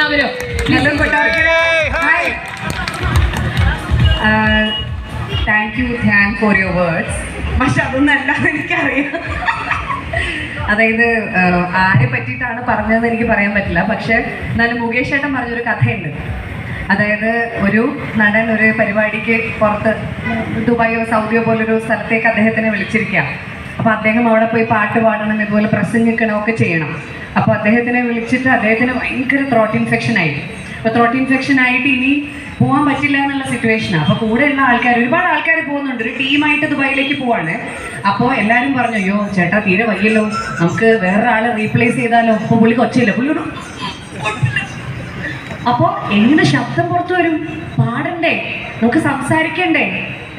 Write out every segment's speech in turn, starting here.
എല്ലാവരും. Thank you Dhyan for your words. പക്ഷെ അതൊന്നും അല്ലാതെ എനിക്കറിയാം. അതായത് ആരെ പറ്റിയിട്ടാണ് പറഞ്ഞതെന്ന് എനിക്ക് പറയാൻ പറ്റില്ല. പക്ഷെ എന്നാലും മുകേഷ് ചേട്ടൻ പറഞ്ഞൊരു കഥയുണ്ട്. അതായത് ഒരു നടൻ ഒരു പരിപാടിക്ക് പുറത്ത് ദുബായോ സൗദിയോ പോലൊരു സ്ഥലത്തേക്ക് അദ്ദേഹത്തിനെ വിളിച്ചിരിക്കുക. അപ്പോൾ അദ്ദേഹം അവിടെ പോയി പാട്ട് പാടണം, ഇതുപോലെ പ്രസംഗിക്കണം ഒക്കെ ചെയ്യണം. അപ്പോൾ അദ്ദേഹത്തിനെ വിളിച്ചിട്ട് അദ്ദേഹത്തിന് ഭയങ്കര ത്രോട്ട് ഇൻഫെക്ഷൻ ആയി. അപ്പോൾ ത്രോട്ട് ഇൻഫെക്ഷൻ ആയിട്ട് ഇനി പോകാൻ പറ്റില്ല എന്നുള്ള സിറ്റുവേഷനാണ്. അപ്പോൾ കൂടെയുള്ള ആൾക്കാർ, ഒരുപാട് ആൾക്കാർ പോകുന്നുണ്ട്, ഒരു ടീമായിട്ട് ദുബായിലേക്ക് പോവാണ്. അപ്പോൾ എല്ലാവരും പറഞ്ഞു, അയ്യോ ചേട്ടാ തീരെ വയ്യല്ലോ, നമുക്ക് വേറൊരാളെ റീപ്ലേസ് ചെയ്താലോ. അപ്പോൾ പുള്ളിക്ക് ഒച്ചയില്ല, പുള്ളിയോട് അപ്പോൾ എങ്ങനെ ശബ്ദം പുറത്തു വരും, പാടണ്ടേ, നമുക്ക് സംസാരിക്കണ്ടേ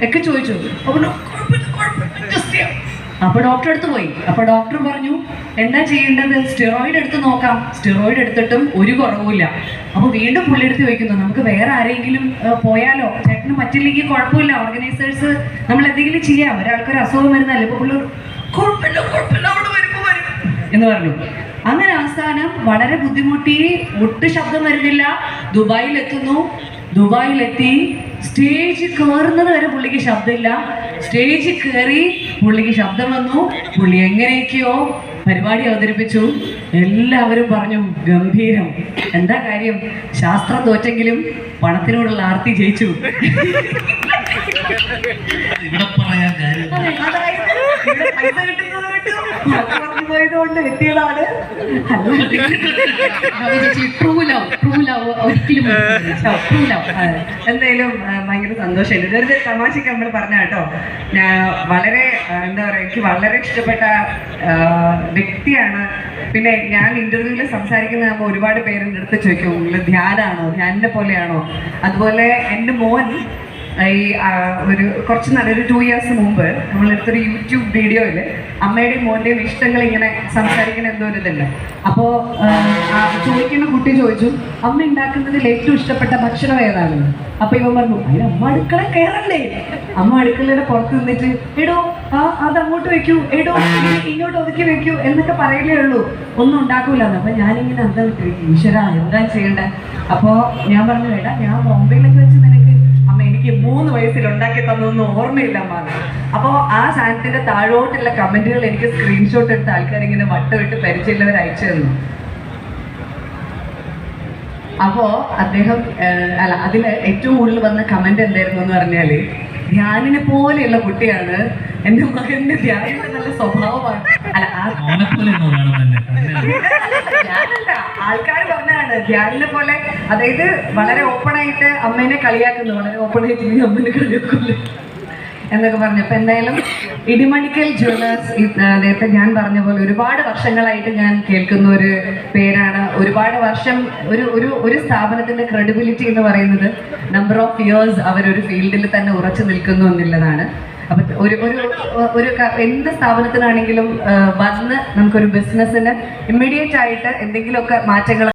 ഒക്കെ ചോദിച്ചു. അപ്പോൾ ഡോക്ടറെ അടുത്ത് പോയി. അപ്പോൾ ഡോക്ടർ പറഞ്ഞു എന്താ ചെയ്യേണ്ടത്, സ്റ്റിറോയിഡ് എടുത്ത് നോക്കാം. സ്റ്റിറോയിഡ് എടുത്തിട്ടും ഒരു കുറവുമില്ല. അപ്പോൾ വീണ്ടും പുള്ളി എടുത്ത് ചോദിക്കുന്നു, നമുക്ക് വേറെ ആരെങ്കിലും പോയാലോ, ചേട്ടന് പറ്റില്ലെങ്കിൽ കുഴപ്പമില്ല, ഓർഗനൈസേഴ്സ് നമ്മൾ എന്തെങ്കിലും ചെയ്യാം, ഒരാൾക്കൊരു അസുഖം വരുന്നല്ലേ. ഇപ്പോൾ പുള്ളി കുഴപ്പമില്ല അവിടെ വരുമ്പോൾ വരും എന്ന് പറഞ്ഞു. അങ്ങനെ അവസാനം വളരെ ബുദ്ധിമുട്ടി, ഒട്ടും ശബ്ദം വരുന്നില്ല, ദുബായിലെത്തുന്നു. ദുബായിലെത്തി സ്റ്റേജ് കയറുന്നത് വരെ പുള്ളിക്ക് ശബ്ദമില്ല. സ്റ്റേജിൽ കയറി പുള്ളിക്ക് ശബ്ദം വന്നു. പുള്ളി എങ്ങനെയൊക്കെയോ പരിപാടി അവതരിപ്പിച്ചു. എല്ലാവരും പറഞ്ഞു ഗംഭീരം. എന്താ കാര്യം, ശാസ്ത്രം തോറ്റെങ്കിലും പണത്തിനോടുള്ള ആർത്തി ജയിച്ചു. പോയതുകൊണ്ട് എത്തിയതാണ്. എന്തായാലും ഭയങ്കര സന്തോഷമായിരുന്നു. ഇതൊരു തമാശക്ക് നമ്മൾ പറഞ്ഞ കേട്ടോ. ഞാൻ വളരെ എന്താ പറയുക, എനിക്ക് വളരെ ഇഷ്ടപ്പെട്ട വ്യക്തിയാണ്. പിന്നെ ഞാൻ ഇന്റർവ്യൂവിൽ സംസാരിക്കുന്നതാകുമ്പോൾ ഒരുപാട് പേരുടെ അടുത്ത് ചോദിക്കും, നിങ്ങൾ ധ്യാനാണോ, ധ്യാനിന്റെ പോലെയാണോ. അതുപോലെ എൻ്റെ മോൻ ഈ ഒരു കുറച്ച് നല്ലൊരു 2 years മുമ്പ് നമ്മളെടുത്തൊരു യൂട്യൂബ് വീഡിയോയിൽ അമ്മയുടെയും മോൻ്റെയും ഇഷ്ടങ്ങൾ ഇങ്ങനെ സംസാരിക്കുന്ന എന്തോ ഒരു ഇതല്ല. അപ്പോൾ ചോദിക്കുന്ന കുട്ടി ചോദിച്ചു, അമ്മ ഉണ്ടാക്കുന്നതിൽ ഏറ്റവും ഇഷ്ടപ്പെട്ട ഭക്ഷണം ഏതാണെന്ന്. അപ്പോൾ ഇവൻ പറഞ്ഞു, അതിന് അമ്മ അടുക്കള കയറണ്ടേ, അമ്മ അടുക്കളയുടെ പുറത്ത് നിന്നിട്ട് എടോ അത് അങ്ങോട്ട് വെക്കൂ, എടോ ഇങ്ങോട്ട് ഒതുക്കി വെക്കൂ എന്നൊക്കെ പറയലേ ഉള്ളൂ, ഒന്നും ഉണ്ടാക്കൂലെന്ന്. അപ്പം ഞാനിങ്ങനെ എന്താ ഈശ്വര എന്താ ചെയ്യണ്ടേ. അപ്പോൾ ഞാൻ പറഞ്ഞു, എടാ ഞാൻ ബോംബെയിലൊക്കെ വെച്ച് നിനക്ക് അമ്മ എനിക്ക് 3 വയസ്സിൽ ഉണ്ടാക്കി തന്നൊന്നും ഓർമ്മയില്ല അമ്മ. അപ്പോൾ ആ സാധനത്തിന്റെ താഴോട്ടുള്ള കമന്റുകൾ എനിക്ക് സ്ക്രീൻഷോട്ട് എടുത്ത് ആൾക്കാർ ഇങ്ങനെ വട്ടമിട്ട് പരിചയമുള്ളവർ അയച്ചു തന്നു. അപ്പോൾ അദ്ദേഹം അതിൽ ഏറ്റവും കൂടുതൽ വന്ന കമന്റ് എന്തായിരുന്നു എന്ന് പറഞ്ഞാല്, ധ്യാനിനെ പോലെയുള്ള കുട്ടിയാണ് എൻ്റെ മകന്റെ, ധ്യാനിന്റെ നല്ല സ്വഭാവമാണ്. ആൾക്കാർ പറഞ്ഞാണ് ധ്യാനിനെ പോലെ, അതായത് വളരെ ഓപ്പണായിട്ട് അമ്മേനെ കളിയാക്കുന്നു, വളരെ ഓപ്പണായിട്ട് അമ്മേനെ കളിയാക്കുന്നു എന്നൊക്കെ പറഞ്ഞു. അപ്പൊ എന്തായാലും ഇടിമണിക്കൽ ജ്വല്ലേഴ്സ്, നേരത്തെ ഞാൻ പറഞ്ഞ പോലെ ഒരുപാട് വർഷങ്ങളായിട്ട് ഞാൻ കേൾക്കുന്ന ഒരു പേരാണ്. ഒരുപാട് വർഷം ഒരു സ്ഥാപനത്തിന്റെ ക്രെഡിബിലിറ്റി എന്ന് പറയുന്നത് നമ്പർ ഓഫ് ഇയേഴ്സ് അവരൊരു ഫീൽഡിൽ തന്നെ ഉറച്ചു നിൽക്കുന്നു എന്നുള്ളതാണ്. അപ്പൊ ഒരു എന്ത് സ്ഥാപനത്തിനാണെങ്കിലും വന്ന് നമുക്കൊരു ബിസിനസ്സിന് ഇമ്മീഡിയറ്റ് ആയിട്ട് എന്തെങ്കിലുമൊക്കെ മാറ്റങ്ങൾ